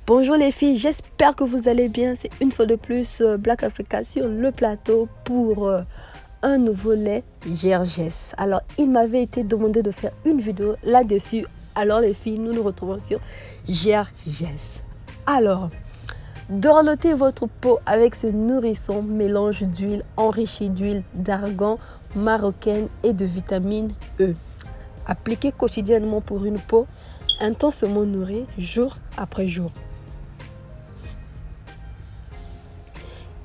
Bonjour les filles, j'espère que vous allez bien. C'est une fois de plus Black Africa sur le plateau pour un nouveau lait Gergès. Alors, il m'avait été demandé de faire une vidéo là-dessus. Alors les filles, nous nous retrouvons sur Gergès. Alors, dorlotez votre peau avec ce nourrisson mélange d'huile enrichie d'huile d'argan marocaine et de vitamine E. Appliquez quotidiennement pour une peau intensément nourrie jour après jour.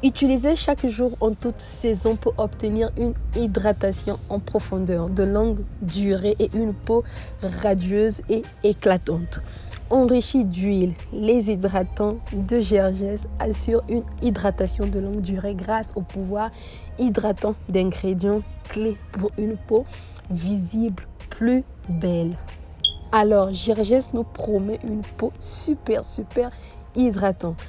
Utilisez chaque jour en toute saison pour obtenir une hydratation en profondeur de longue durée et une peau radieuse et éclatante. Enrichi d'huile, les hydratants de Gergès assurent une hydratation de longue durée grâce au pouvoir hydratant d'ingrédients clés pour une peau visible plus belle. Alors, Gergès nous promet une peau super hydratante.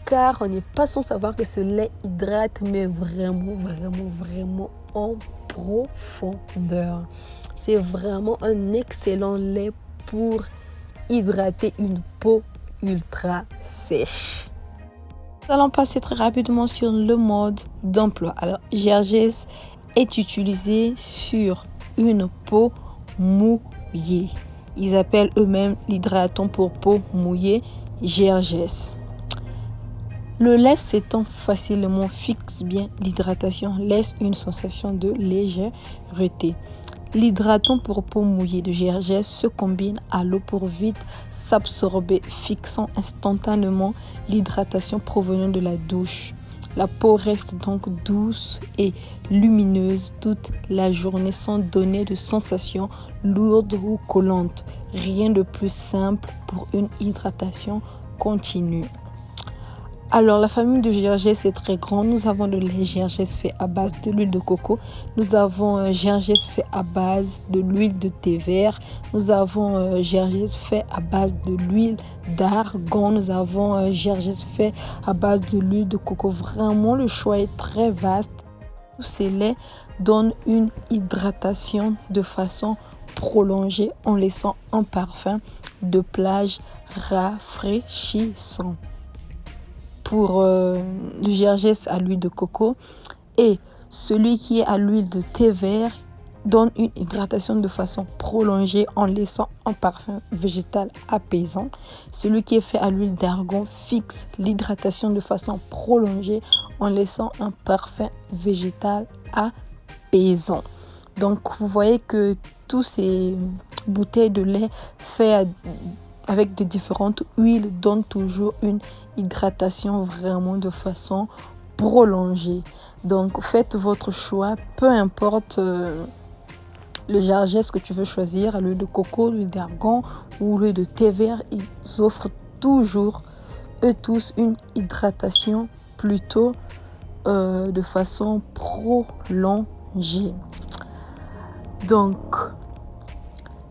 Car on n'est pas sans savoir que ce lait hydrate, mais vraiment en profondeur. C'est vraiment un excellent lait pour hydrater une peau ultra sèche. Nous allons passer très rapidement sur le mode d'emploi. Alors, Gergès est utilisé sur une peau mouillée. Ils appellent eux-mêmes l'hydratant pour peau mouillée Gergès. Le lait s'étend facilement, fixe bien l'hydratation, laisse une sensation de légèreté. L'hydratant pour peau mouillée de Gergès se combine à l'eau pour vite s'absorber, fixant instantanément l'hydratation provenant de la douche. La peau reste donc douce et lumineuse toute la journée sans donner de sensations lourdes ou collantes. Rien de plus simple pour une hydratation continue. Alors, la famille de Gergès est très grande. Nous avons le lait Gergès fait à base de l'huile de coco. Nous avons Gergès fait à base de l'huile de thé vert. Nous avons Gergès fait à base de l'huile d'argan. Nous avons Gergès fait à base de l'huile de coco. Vraiment, le choix est très vaste. Tous ces laits donnent une hydratation de façon prolongée en laissant un parfum de plage rafraîchissant. Pour le Gergès à l'huile de coco et celui qui est à l'huile de thé vert donne une hydratation de façon prolongée en laissant un parfum végétal apaisant. Celui qui est fait à l'huile d'argan fixe l'hydratation de façon prolongée en laissant un parfum végétal apaisant. Donc vous voyez que tous ces bouteilles de lait faites avec de différentes huiles donne toujours une hydratation vraiment de façon prolongée. Donc faites votre choix, peu importe le Gergès que tu veux choisir, l'huile de coco, l'huile d'argan ou l'huile de thé vert, ils offrent toujours eux tous une hydratation plutôt de façon prolongée. Donc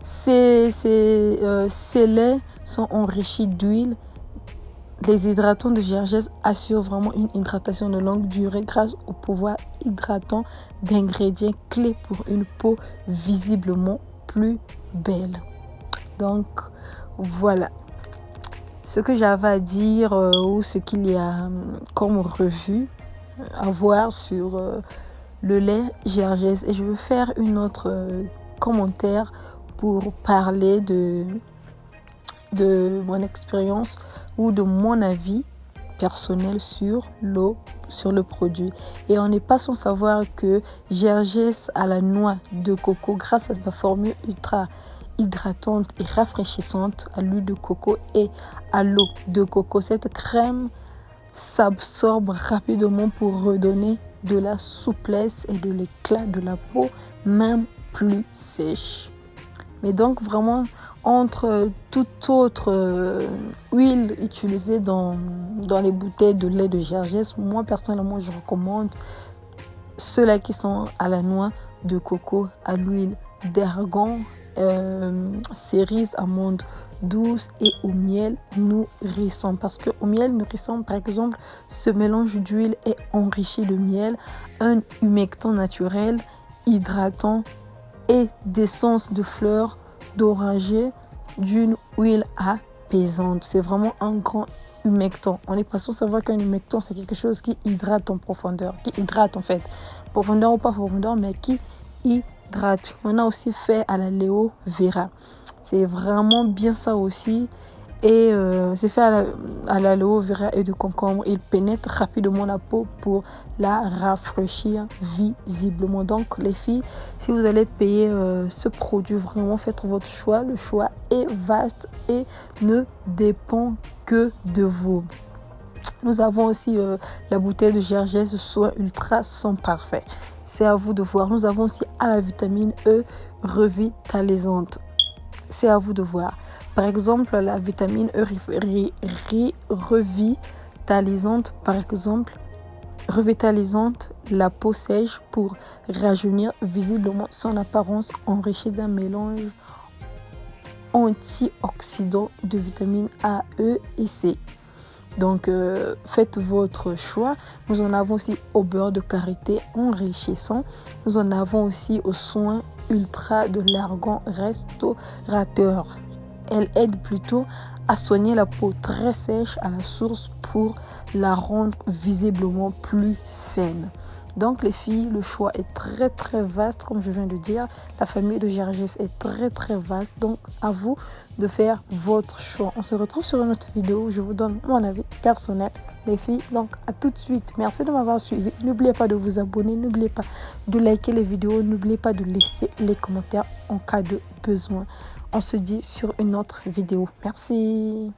ces laits sont enrichis d'huile. Les hydratants de Gergès assurent vraiment une hydratation de longue durée grâce au pouvoir hydratant d'ingrédients clés pour une peau visiblement plus belle. Donc voilà ce que j'avais à dire ou ce qu'il y a comme revue à voir sur le lait Gergès. Et je vais faire une autre commentaire pour parler de mon expérience ou de mon avis personnel sur le produit. Et on n'est pas sans savoir que Gergès à la noix de coco, grâce à sa formule ultra hydratante et rafraîchissante à l'huile de coco et à l'eau de coco, cette crème s'absorbe rapidement pour redonner de la souplesse et de l'éclat de la peau, même plus sèche. Mais donc vraiment, entre toute autre huile utilisée dans les bouteilles de lait de Gergès, moi personnellement je recommande ceux-là qui sont à la noix de coco, à l'huile d'argan, cerises, amandes douces et au miel nourrissant. Parce que au miel nourrissant, par exemple, ce mélange d'huile est enrichi de miel, un humectant naturel, hydratant et d'essence de fleurs d'oranger, d'une huile à apaisante. C'est vraiment un grand humectant. On n'est pas sûr de savoir qu'un humectant, c'est quelque chose qui hydrate en profondeur, qui hydrate en fait, profondeur ou pas profondeur, mais qui hydrate. On a aussi fait à l'aloe vera. C'est vraiment bien ça aussi. Et c'est fait à l'aloe vera et de concombre. Il pénètre rapidement la peau pour la rafraîchir visiblement. Donc les filles, si vous allez payer ce produit, vraiment faites votre choix. Le choix est vaste et ne dépend que de vous. Nous avons aussi la bouteille de Gergès Soin Ultra Son Parfait. C'est à vous de voir. Nous avons aussi à la vitamine E revitalisante. C'est à vous de voir. Par exemple, la vitamine E revitalisante, par exemple, revitalisante la peau sèche pour rajeunir visiblement son apparence, enrichie d'un mélange antioxydant de vitamines A, E et C. Donc, faites votre choix. Nous en avons aussi au beurre de karité enrichissant. Nous en avons aussi au soin ultra de l'argan restaurateur. Elle aide plutôt à soigner la peau très sèche à la source pour la rendre visiblement plus saine. Donc les filles, le choix est très très vaste comme je viens de dire. La famille de Gergès est très très vaste. Donc à vous de faire votre choix. On se retrouve sur une autre vidéo. Je vous donne mon avis personnel. Les filles, donc à tout de suite. Merci de m'avoir suivi. N'oubliez pas de vous abonner. N'oubliez pas de liker les vidéos. N'oubliez pas de laisser les commentaires en cas de besoin. On se dit sur une autre vidéo. Merci.